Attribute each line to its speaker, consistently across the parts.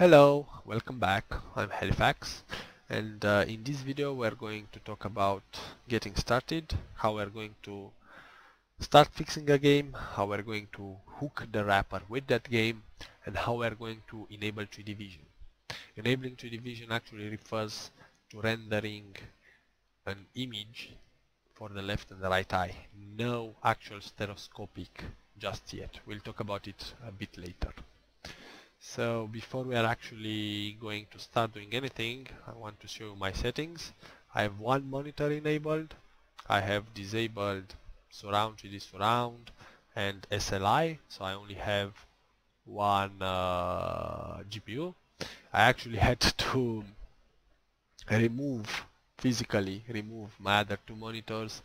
Speaker 1: Hello, welcome back. I'm Halifax, and in this video we're going to talk about getting started, how we're going to start fixing a game, how we're going to hook the wrapper with that game, and how we're going to enable 3D vision. Enabling 3D vision actually refers to rendering an image for the left and the right eye. No actual stereoscopic just yet. We'll talk about it a bit later. So before we are actually going to start doing anything, I want to show you my settings. I have one monitor enabled. I have disabled surround, 3D surround, and SLI, so I only have one GPU. I actually had to physically remove my other two monitors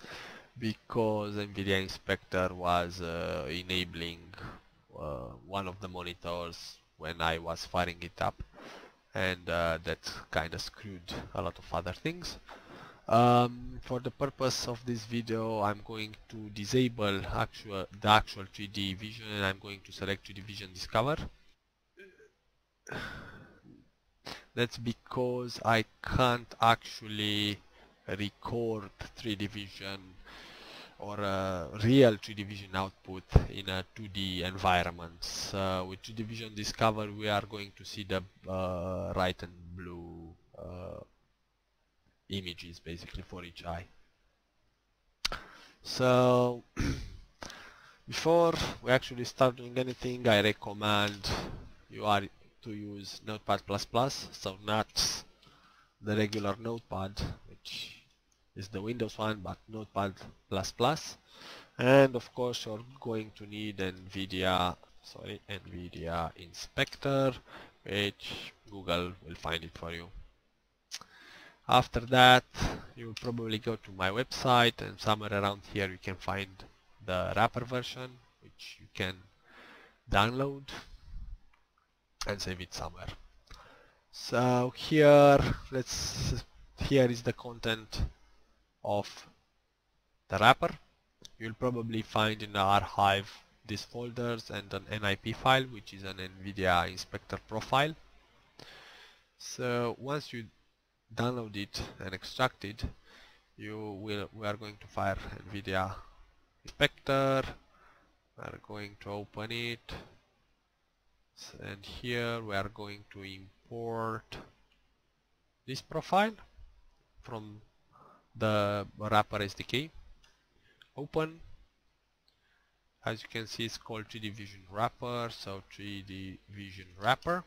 Speaker 1: because NVIDIA Inspector was enabling one of the monitors when I was firing it up, and that kind of screwed a lot of other things. For the purpose of this video, I'm going to disable the actual 3D vision, and I'm going to select 3D vision discover. That's because I can't actually record 3D vision or a real 3D vision output in a 2D environment. With 3D vision discover, we are going to see the right and blue images basically for each eye. So before we actually start doing anything, I recommend you are to use Notepad++, so not the regular Notepad, which is the Windows one, but Notepad++. And of course you're going to need NVIDIA Inspector, which Google will find it for you. After that, you will probably go to my website, and somewhere around here you can find the wrapper version, which you can download and save it somewhere. So here is the content of the wrapper. You'll probably find in the archive these folders and an NIP file, which is an NVIDIA Inspector profile. So once you download it and extract it, we are going to fire NVIDIA Inspector. We are going to open it, and here we are going to import this profile from the wrapper SDK. Open. As you can see, it's called 3D Vision Wrapper, so 3D Vision Wrapper.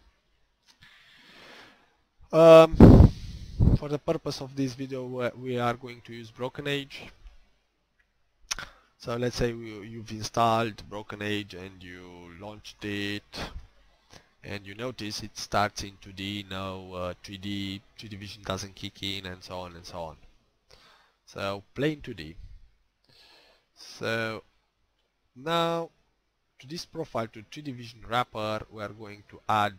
Speaker 1: For the purpose of this video, we are going to use Broken Age. So let's say you've installed Broken Age and you launched it, and you notice it starts in 2D, no 3D vision doesn't kick in, and so on and so on. So plain 2D. So now to this profile, to 3D vision wrapper, we are going to add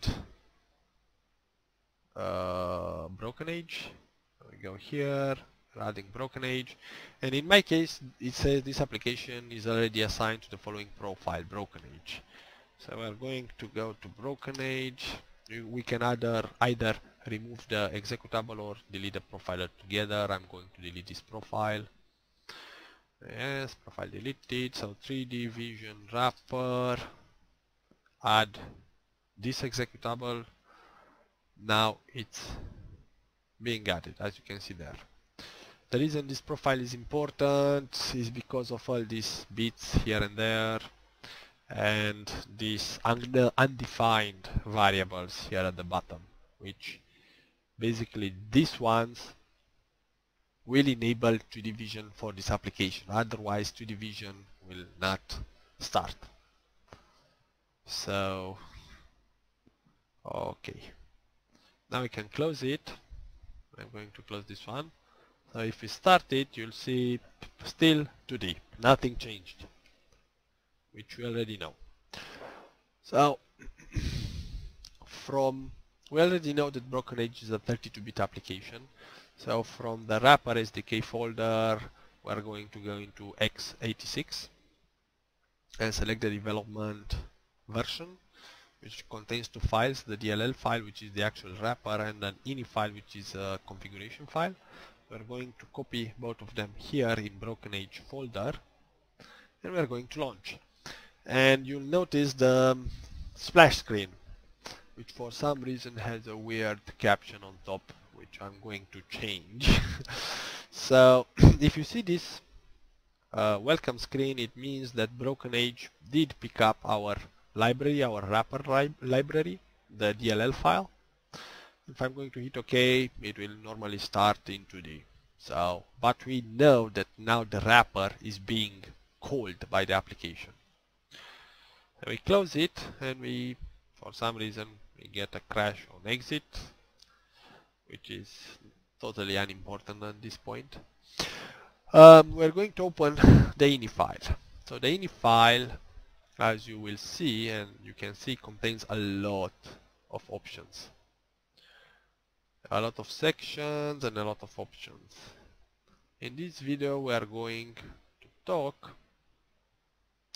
Speaker 1: Broken Age. We go here, adding Broken Age, and in my case it says this application is already assigned to the following profile, Broken Age. So we are going to go to Broken Age. We can either remove the executable or delete the profile altogether. I'm going to delete this profile. Yes, profile deleted. So 3D vision wrapper, add this executable. Now it's being added, as you can see there. The reason this profile is important is because of all these bits here and there, and these undefined variables here at the bottom, which basically these ones will enable 3D vision for this application. Otherwise 3D vision will not start. So okay, now we can close it. I'm going to close this one. So if we start it, you'll see still 2D, nothing changed, which we already know. So we already know that Broken Age is a 32-bit application. So from the wrapper SDK folder, we're going to go into x86 and select the development version. which contains two files, the DLL file, which is the actual wrapper, and an ini file, which is a configuration file. We're going to copy both of them here in Broken Age folder, and we're going to launch. And you'll notice the splash screen, which for some reason has a weird caption on top, which I'm going to change. So if you see this welcome screen, it means that Broken Age did pick up our library, our wrapper library, the DLL file. If I'm going to hit OK, it will normally start in 2D. So, but we know that now the wrapper is being called by the application. So we close it, and we, for some reason, we get a crash on exit, which is totally unimportant at this point. We're going to open the ini file. So the ini file, as you will see, and you can see, contains a lot of options. A lot of sections and a lot of options. In this video we are going to talk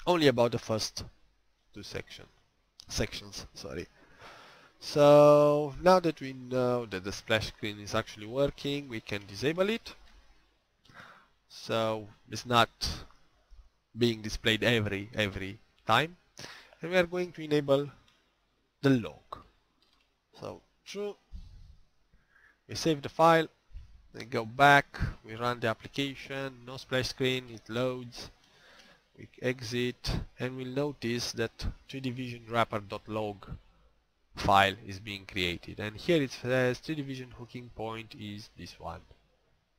Speaker 1: only about the first two sections. So now that we know that the splash screen is actually working, we can disable it. So it's not being displayed every time. And we are going to enable the log. So true. We save the file, then go back, we run the application, no splash screen, it loads, we exit, and we'll notice that 3D Vision wrapper.log file is being created. And here it says 3D Vision hooking point is this one,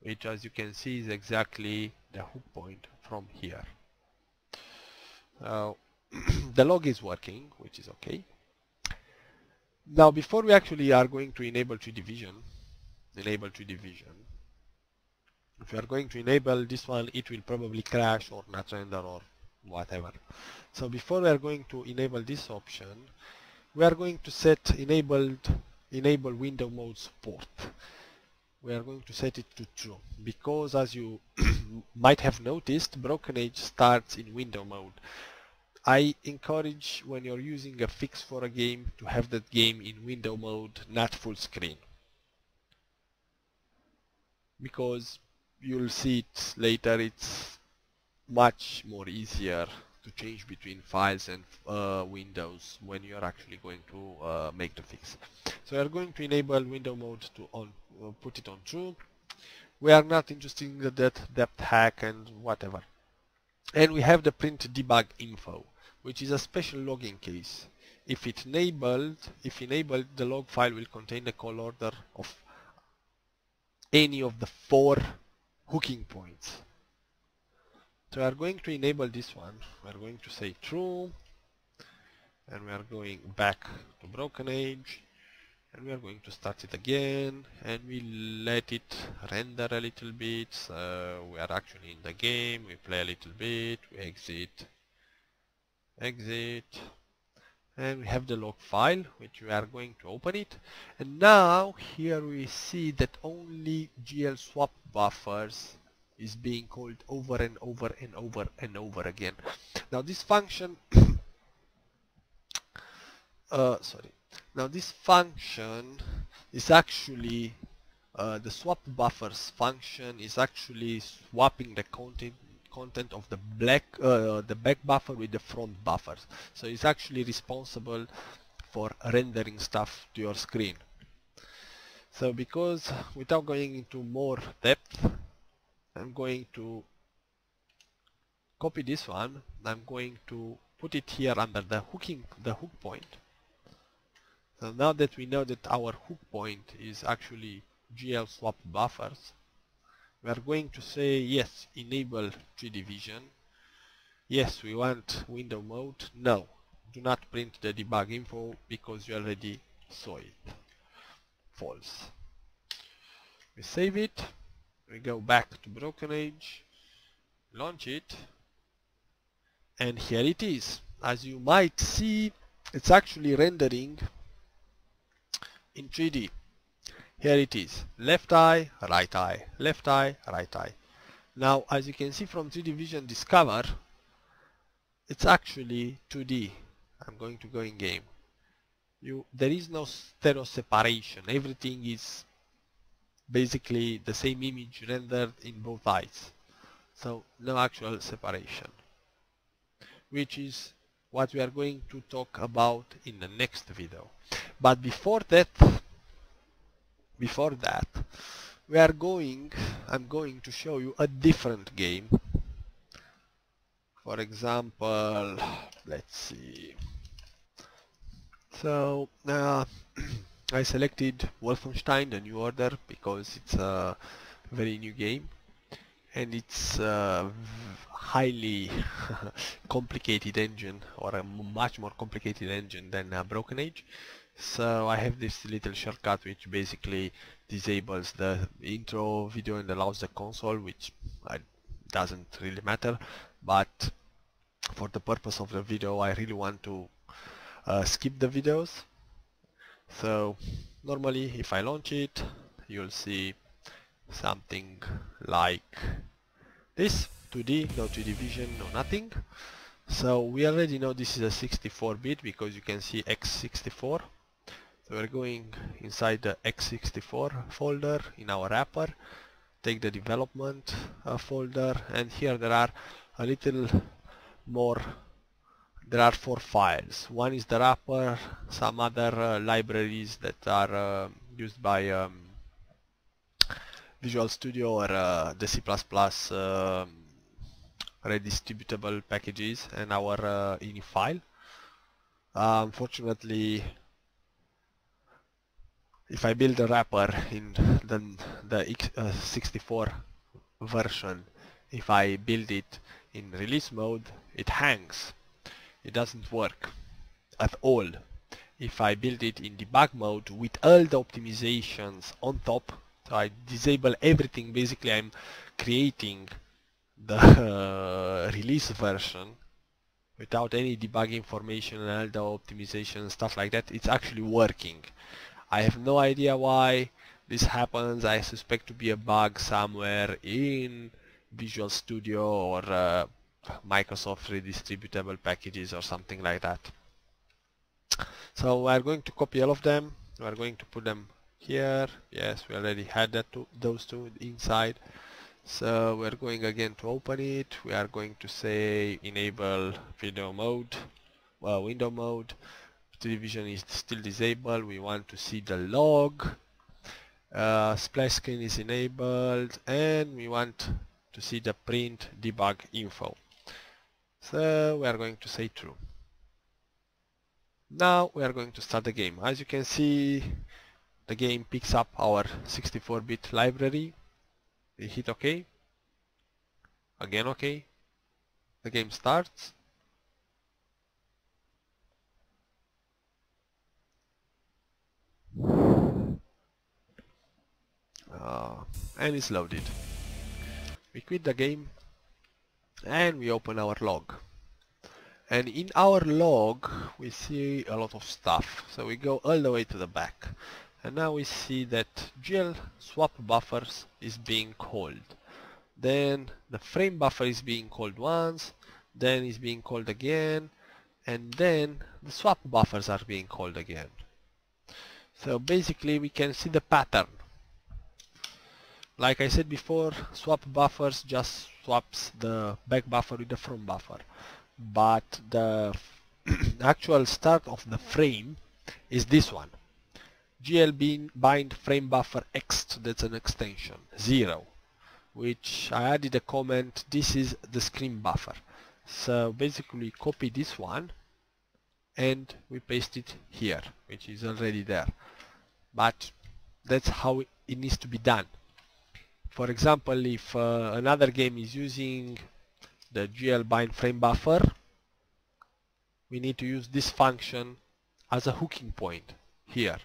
Speaker 1: which, as you can see, is exactly the hook point from here. The log is working, which is okay. Now, before we actually are going to enable 3D Vision, if we are going to enable this one, it will probably crash or not render or whatever. So before we are going to enable this option, we are going to set enable window mode support. We are going to set it to true, because as you might have noticed, Broken Age starts in window mode. I encourage, when you're using a fix for a game, to have that game in window mode, not full screen, because you'll see it later, it's much more easier to change between files and windows when you're actually going to make the fix. So we're going to enable window mode to put it on true. We are not interested in the depth hack and whatever. And we have the print debug info, which is a special logging case. If enabled, the log file will contain the call order of any of the 4 hooking points. So we are going to enable this one. We are going to say true, and we are going back to Broken Age, and we are going to start it again, and we let it render a little bit. So we are actually in the game, we play a little bit, we exit, and we have the log file, which we are going to open it. And now here we see that only GL swap buffers is being called over and over and over and over again. Now this function Now this function is actually the swap buffers function is actually swapping the content of the back buffer with the front buffers. So it's actually responsible for rendering stuff to your screen. So because, without going into more depth, I'm going to copy this one. I'm going to put it here under the hook point. So now that we know that our hook point is actually GL swap buffers, we are going to say yes, enable 3D Vision. Yes, we want window mode. No, do not print the debug info because you already saw it. False. We save it. We go back to Broken Age, launch it, and here it is. As you might see, it's actually rendering in 3D. Here it is, left eye, right eye, left eye, right eye. Now, as you can see from 3D Vision Discover, it's actually 2D. I'm going to go in game. there is no stereo separation. Everything is basically the same image rendered in both eyes. So no actual separation, which is what we are going to talk about in the next video. But before that, I'm going to show you a different game. For example, let's see. So I selected Wolfenstein: The New Order because it's a very new game and it's a highly complicated engine, or a much more complicated engine than Broken Age. So I have this little shortcut which basically disables the intro video and allows the console, which doesn't really matter, but for the purpose of the video I really want to skip the videos. So normally if I launch it, you'll see something like this. 2D, no 2D vision, no nothing. So we already know this is a 64-bit because you can see x64. So we're going inside the x64 folder in our wrapper, take the development folder, and here there are a little more. There are 4 files. One is the wrapper, some other libraries that are used by Visual Studio or the C++ redistributable packages, and our ini file. Unfortunately, if I build a wrapper in the x64 version, if I build it in release mode, it hangs. It doesn't work at all. If I build it in debug mode with all the optimizations on top, so I disable everything, basically I'm creating the release version without any debug information and all the optimization stuff like that, it's actually working. I have no idea why this happens. I suspect to be a bug somewhere in Visual Studio or Microsoft redistributable packages or something like that. So we are going to copy all of them. We are going to put them here. Yes, we already had those two inside. So we're going again to open it. We are going to say enable video mode, window mode. Television is still disabled. We want to see the log. Splash screen is enabled, and we want to see the print debug info. So we are going to say true. Now we are going to start the game. As you can see, the game picks up our 64-bit library. We hit OK. Again OK. The game starts. And it's loaded. We quit the game and we open our log. And in our log we see a lot of stuff. So we go all the way to the back. And now we see that GL swap buffers is being called. Then the frame buffer is being called once, then is being called again, and then the swap buffers are being called again. So basically we can see the pattern. Like I said before, swap buffers just swaps the back buffer with the front buffer. But the actual start of the frame is this one. GL bind frame buffer X, that's an extension, 0. Which I added a comment, this is the screen buffer. So basically copy this one and we paste it here, which is already there. But that's how it needs to be done. For example, if another game is using the GL bind frame buffer, we need to use this function as a hooking point here.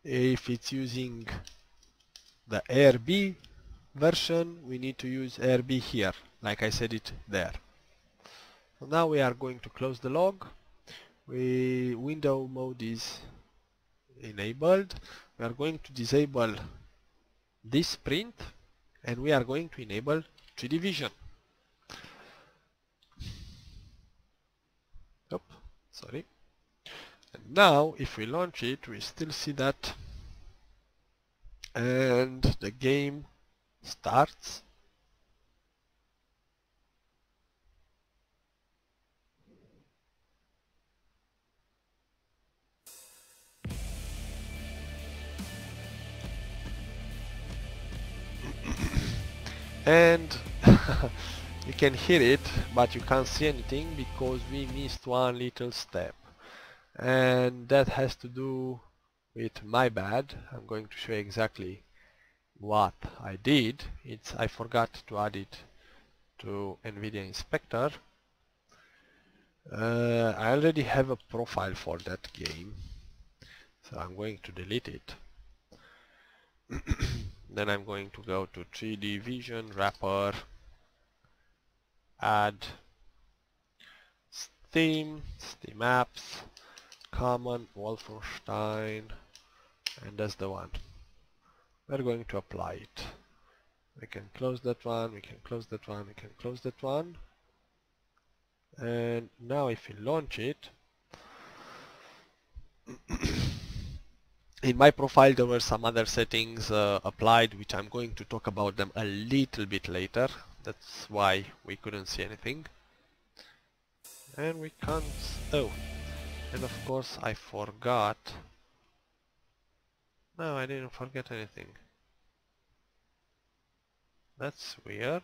Speaker 1: If it's using the ARB version, we need to use ARB here, like I said it there. So now we are going to close the log. Window mode is enabled. We are going to disable this print and we are going to enable 3D vision. Sorry. And now if we launch it, we still see that, and the game starts. And you can hear it, but you can't see anything because we missed one little step, and that has to do with my bad. I'm going to show you exactly what I did. I forgot to add it to NVIDIA Inspector. I already have a profile for that game, so I'm going to delete it. Then I'm going to go to 3D Vision, Wrapper, Add, Steam Apps, Common, Wolfenstein, and that's the one. We're going to apply it. We can close that one, we can close that one, we can close that one. And now if we launch it, in my profile there were some other settings applied, which I'm going to talk about them a little bit later. That's why we couldn't see anything. And we can't... oh, and of course I forgot... no, I didn't forget anything. That's weird.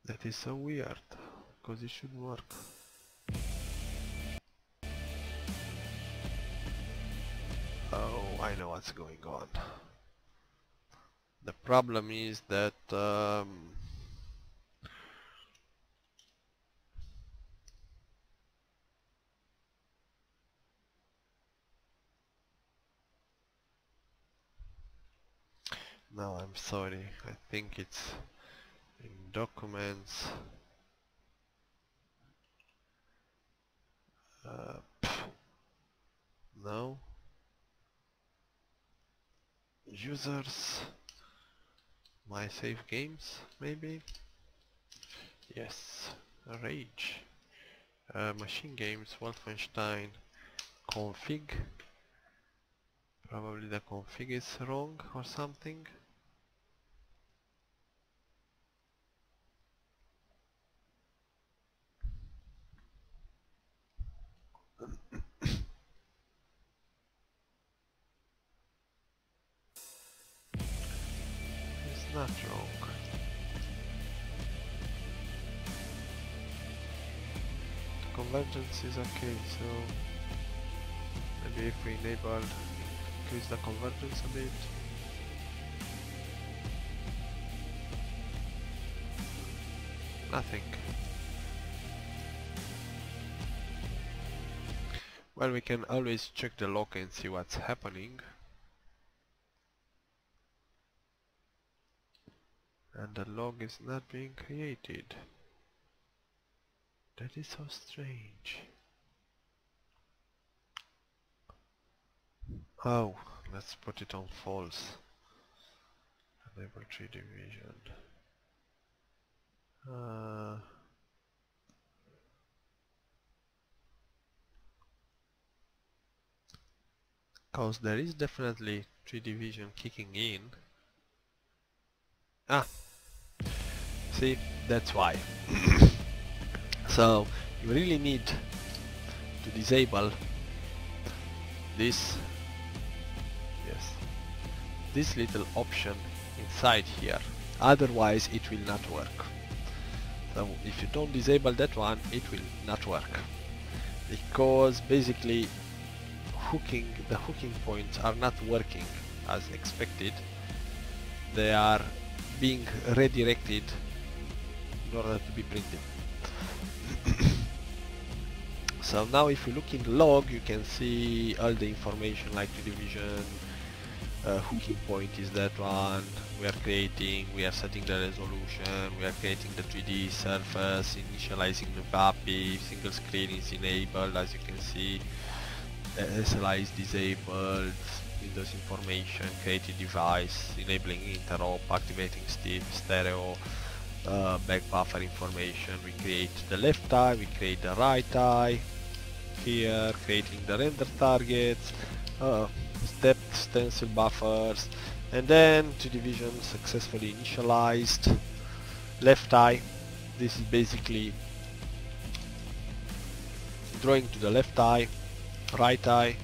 Speaker 1: That is so weird, because it should work. Oh, I know what's going on. The problem is that no, I'm sorry, I think it's in documents. No. Users, my save games, maybe? Yes, Rage. Machine games, Wolfenstein, config. Probably the config is wrong or something. It's not wrong. The convergence is okay, so maybe if we enable, increase the convergence a bit. Nothing. Well, we can always check the log and see what's happening. And the log is not being created. That is so strange. Oh, let's put it on false. Enable 3D vision. Cause there is definitely 3D vision kicking in. Ah, see, that's why. So you really need to disable this, yes, this little option inside here, otherwise it will not work. So if you don't disable that one, it will not work, because basically the hooking points are not working as expected. They are being redirected in order to be printed. So now if you look in the log, you can see all the information like the division, hooking point is that one, we are setting the resolution, we are creating the 3D surface, initializing the API, single screen is enabled, as you can see, SLI is disabled, Windows information, creating device, enabling interop, activating stereo, back buffer information. We create the left eye, we create the right eye. Here, creating the render targets, stepped stencil buffers, and then 2D vision successfully initialized. Left eye, this is basically drawing to the left eye. Right eye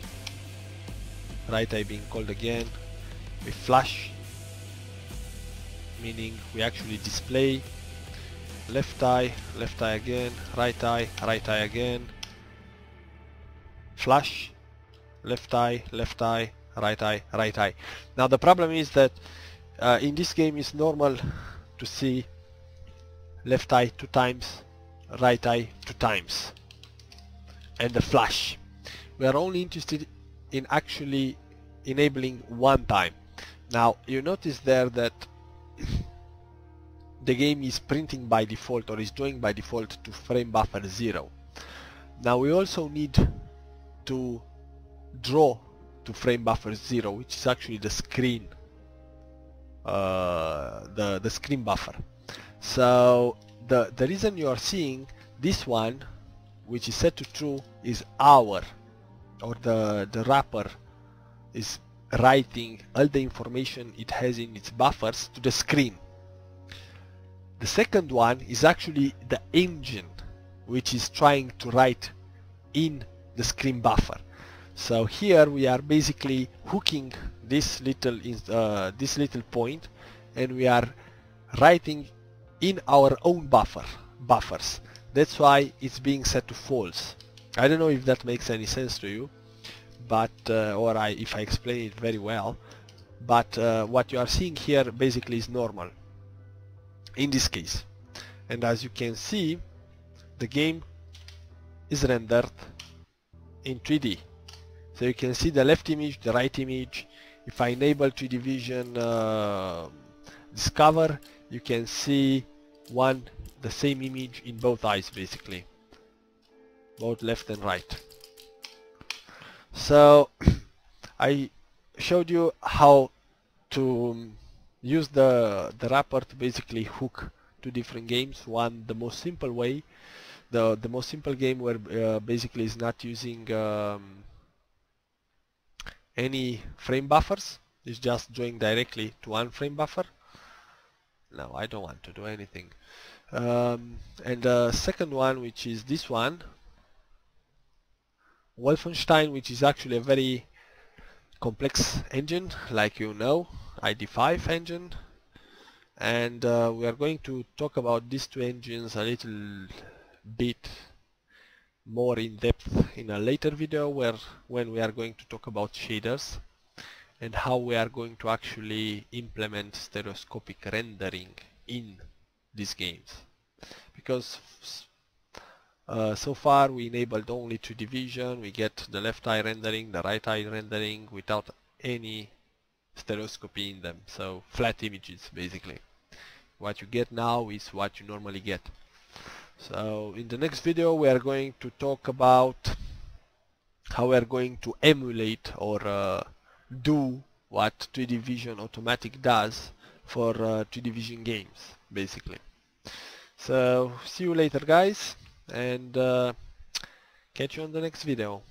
Speaker 1: being called again. We flash, meaning we actually display. Left eye again. Right eye again. Flash, left eye, right eye. Now the problem is that in this game it's normal to see left eye 2 times, right eye 2 times, and the flash. We are only interested in actually enabling 1 time. Now you notice there that the game is printing by default, or is drawing by default, to frame buffer 0. Now we also need to draw to frame buffer 0, which is actually the screen, the screen buffer. So the reason you are seeing this one, which is set to true, is the wrapper is writing all the information it has in its buffers to the screen. The second one is actually the engine, which is trying to write in the screen buffer. So here we are basically hooking this little point, and we are writing in our own buffers. That's why it's being set to false. I don't know if that makes any sense to you, but if I explain it very well, but what you are seeing here basically is normal in this case. And as you can see, the game is rendered in 3D. So you can see the left image, the right image. If I enable 3D vision discover, you can see the same image in both eyes, basically, both left and right. So I showed you how to use the wrapper to basically hook 2 different games. The most simple way, the most simple game where basically is not using any frame buffers, is just drawing directly to one frame buffer. No, I don't want to do anything. And the second one, which is this one, Wolfenstein, which is actually a very complex engine, like you know, ID5 engine, and we are going to talk about these 2 engines a little bit more in depth in a later video, when we are going to talk about shaders and how we are going to actually implement stereoscopic rendering in these games. Because so far we enabled only 2D vision, we get the left eye rendering, the right eye rendering without any stereoscopy in them, so flat images basically. What you get now is what you normally get. So in the next video we are going to talk about how we are going to emulate or do what 3D vision automatic does for 3D vision games, basically. So see you later, guys, and catch you on the next video.